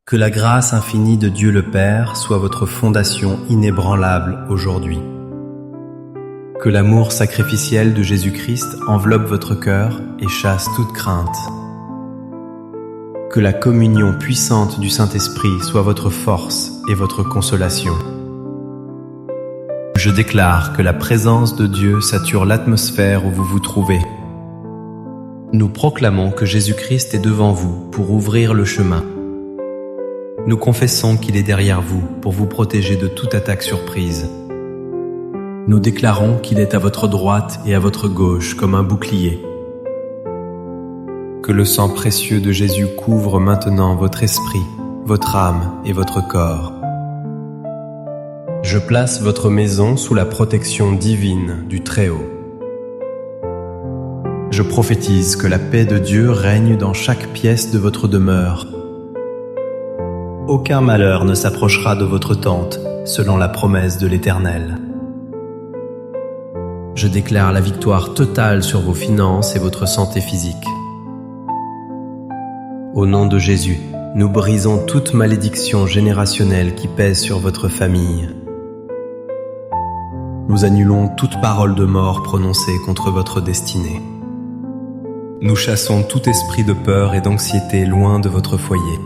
Que la grâce infinie de Dieu le Père soit votre fondation inébranlable aujourd'hui. Que l'amour sacrificiel de Jésus-Christ enveloppe votre cœur et chasse toute crainte. Que la communion puissante du Saint-Esprit soit votre force et votre consolation. Je déclare que la présence de Dieu sature l'atmosphère où vous vous trouvez. Nous proclamons que Jésus-Christ est devant vous pour ouvrir le chemin. Nous confessons qu'il est derrière vous pour vous protéger de toute attaque surprise. Nous déclarons qu'il est à votre droite et à votre gauche comme un bouclier. Que le sang précieux de Jésus couvre maintenant votre esprit, votre âme et votre corps. Je place votre maison sous la protection divine du Très-Haut. Je prophétise que la paix de Dieu règne dans chaque pièce de votre demeure. Aucun malheur ne s'approchera de votre tente, selon la promesse de l'Éternel. Je déclare la victoire totale sur vos finances et votre santé physique. Au nom de Jésus, nous brisons toute malédiction générationnelle qui pèse sur votre famille. Nous annulons toute parole de mort prononcée contre votre destinée. Nous chassons tout esprit de peur et d'anxiété loin de votre foyer.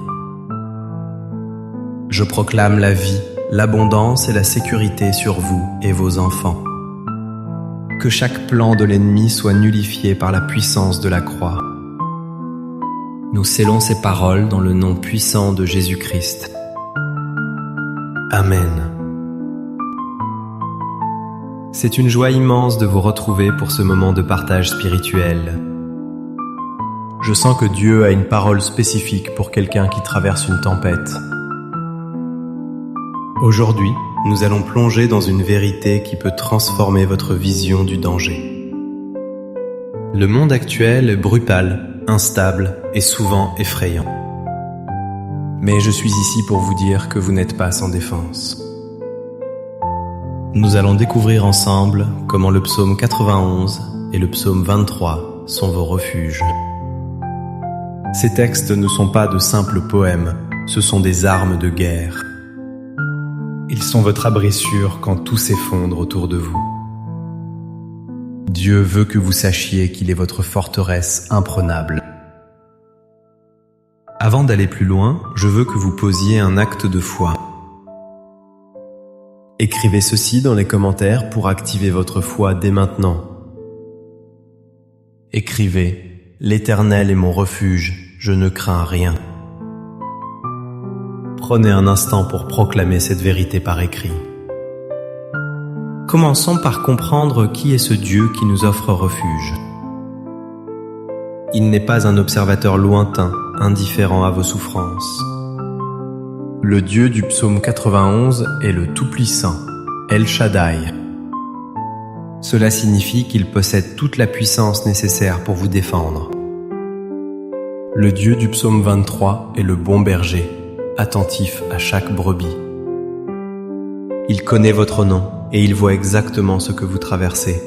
Je proclame la vie, l'abondance et la sécurité sur vous et vos enfants. Que chaque plan de l'ennemi soit nullifié par la puissance de la croix. Nous scellons ces paroles dans le nom puissant de Jésus-Christ. Amen. C'est une joie immense de vous retrouver pour ce moment de partage spirituel. Je sens que Dieu a une parole spécifique pour quelqu'un qui traverse une tempête. Aujourd'hui, nous allons plonger dans une vérité qui peut transformer votre vision du danger. Le monde actuel est brutal, instable et souvent effrayant. Mais je suis ici pour vous dire que vous n'êtes pas sans défense. Nous allons découvrir ensemble comment le psaume 91 et le psaume 23 sont vos refuges. Ces textes ne sont pas de simples poèmes, ce sont des armes de guerre. Ils sont votre abri sûr quand tout s'effondre autour de vous. Dieu veut que vous sachiez qu'il est votre forteresse imprenable. Avant d'aller plus loin, je veux que vous posiez un acte de foi. Écrivez ceci dans les commentaires pour activer votre foi dès maintenant. Écrivez « L'Éternel est mon refuge, je ne crains rien ». Prenez un instant pour proclamer cette vérité par écrit. Commençons par comprendre qui est ce Dieu qui nous offre refuge. Il n'est pas un observateur lointain, indifférent à vos souffrances. Le Dieu du psaume 91 est le Tout-Puissant, El Shaddai. Cela signifie qu'il possède toute la puissance nécessaire pour vous défendre. Le Dieu du psaume 23 est le bon berger, attentif à chaque brebis. Il connaît votre nom et il voit exactement ce que vous traversez.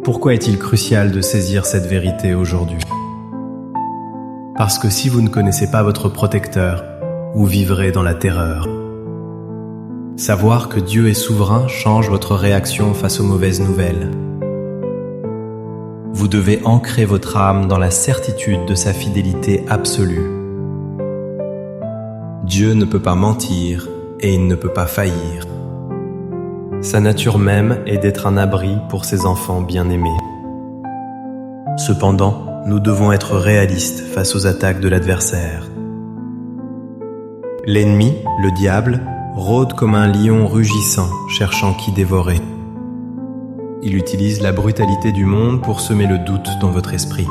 Pourquoi est-il crucial de saisir cette vérité aujourd'hui? Parce que si vous ne connaissez pas votre protecteur, vous vivrez dans la terreur. Savoir que Dieu est souverain change votre réaction face aux mauvaises nouvelles. Vous devez ancrer votre âme dans la certitude de sa fidélité absolue. Dieu ne peut pas mentir et il ne peut pas faillir. Sa nature même est d'être un abri pour ses enfants bien-aimés. Cependant, nous devons être réalistes face aux attaques de l'adversaire. L'ennemi, le diable, rôde comme un lion rugissant, cherchant qui dévorer. Il utilise la brutalité du monde pour semer le doute dans votre esprit.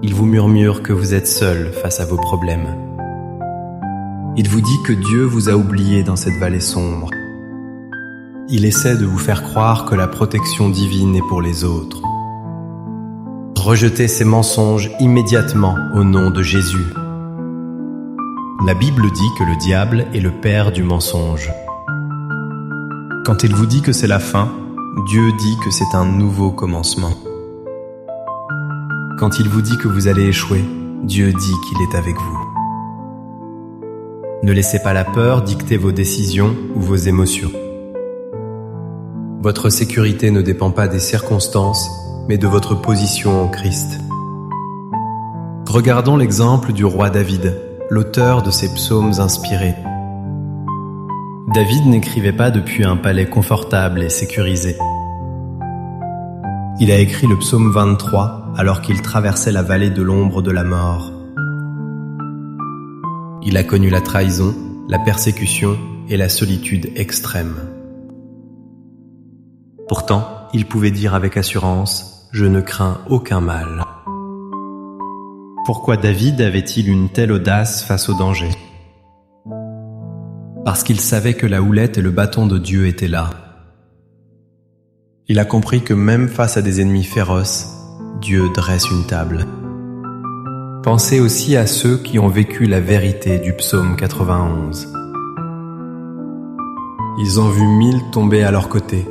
Il vous murmure que vous êtes seul face à vos problèmes. Il vous dit que Dieu vous a oublié dans cette vallée sombre. Il essaie de vous faire croire que la protection divine est pour les autres. Rejetez ces mensonges immédiatement au nom de Jésus. La Bible dit que le diable est le père du mensonge. Quand il vous dit que c'est la fin, Dieu dit que c'est un nouveau commencement. Quand il vous dit que vous allez échouer, Dieu dit qu'il est avec vous. Ne laissez pas la peur dicter vos décisions ou vos émotions. Votre sécurité ne dépend pas des circonstances, mais de votre position en Christ. Regardons l'exemple du roi David, l'auteur de ces psaumes inspirés. David n'écrivait pas depuis un palais confortable et sécurisé. Il a écrit le psaume 23 alors qu'il traversait la vallée de l'ombre de la mort. Il a connu la trahison, la persécution et la solitude extrême. Pourtant, il pouvait dire avec assurance « Je ne crains aucun mal ». Pourquoi David avait-il une telle audace face au danger? Parce qu'il savait que la houlette et le bâton de Dieu étaient là. Il a compris que même face à des ennemis féroces, Dieu dresse une table. Pensez aussi à ceux qui ont vécu la vérité du psaume 91. Ils ont vu 1000 tomber à leur côté,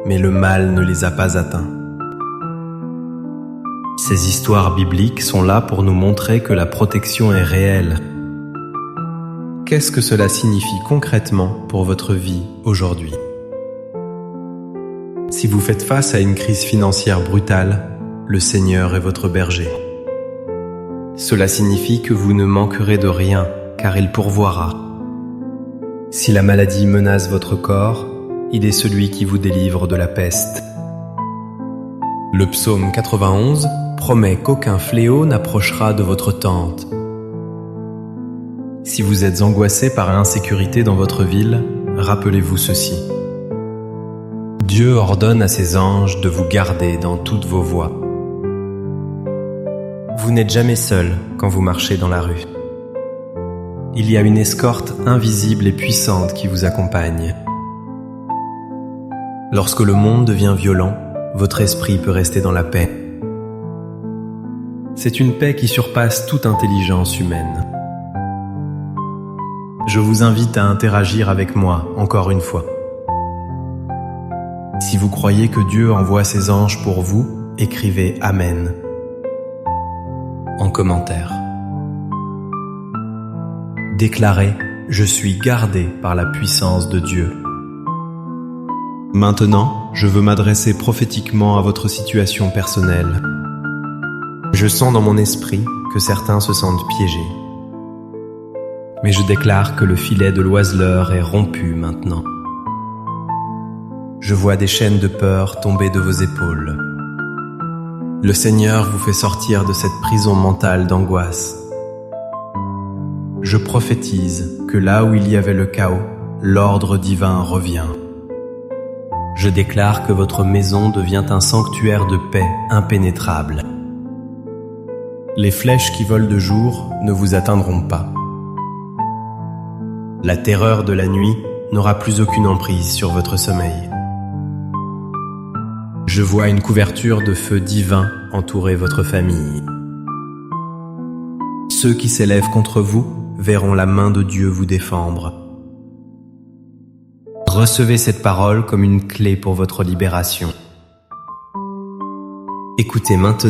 mais le mal ne les a pas atteints. Ces histoires bibliques sont là pour nous montrer que la protection est réelle. Qu'est-ce que cela signifie concrètement pour votre vie aujourd'hui? Si vous faites face à une crise financière brutale, le Seigneur est votre berger. Cela signifie que vous ne manquerez de rien, car il pourvoira. Si la maladie menace votre corps, il est celui qui vous délivre de la peste. Le psaume 91 promet qu'aucun fléau n'approchera de votre tente. Si vous êtes angoissé par l'insécurité dans votre ville, rappelez-vous ceci. Dieu ordonne à ses anges de vous garder dans toutes vos voies. Vous n'êtes jamais seul quand vous marchez dans la rue. Il y a une escorte invisible et puissante qui vous accompagne. Lorsque le monde devient violent, votre esprit peut rester dans la paix. C'est une paix qui surpasse toute intelligence humaine. Je vous invite à interagir avec moi encore une fois. Si vous croyez que Dieu envoie ses anges pour vous, écrivez « Amen » en commentaire. Déclarez « Je suis gardé par la puissance de Dieu ». Maintenant, je veux m'adresser prophétiquement à votre situation personnelle. Je sens dans mon esprit que certains se sentent piégés. Mais je déclare que le filet de l'oiseleur est rompu maintenant. Je vois des chaînes de peur tomber de vos épaules. Le Seigneur vous fait sortir de cette prison mentale d'angoisse. Je prophétise que là où il y avait le chaos, l'ordre divin revient. Je déclare que votre maison devient un sanctuaire de paix impénétrable. Les flèches qui volent de jour ne vous atteindront pas. La terreur de la nuit n'aura plus aucune emprise sur votre sommeil. Je vois une couverture de feu divin entourer votre famille. Ceux qui s'élèvent contre vous verront la main de Dieu vous défendre. Recevez cette parole comme une clé pour votre libération. Écoutez maintenant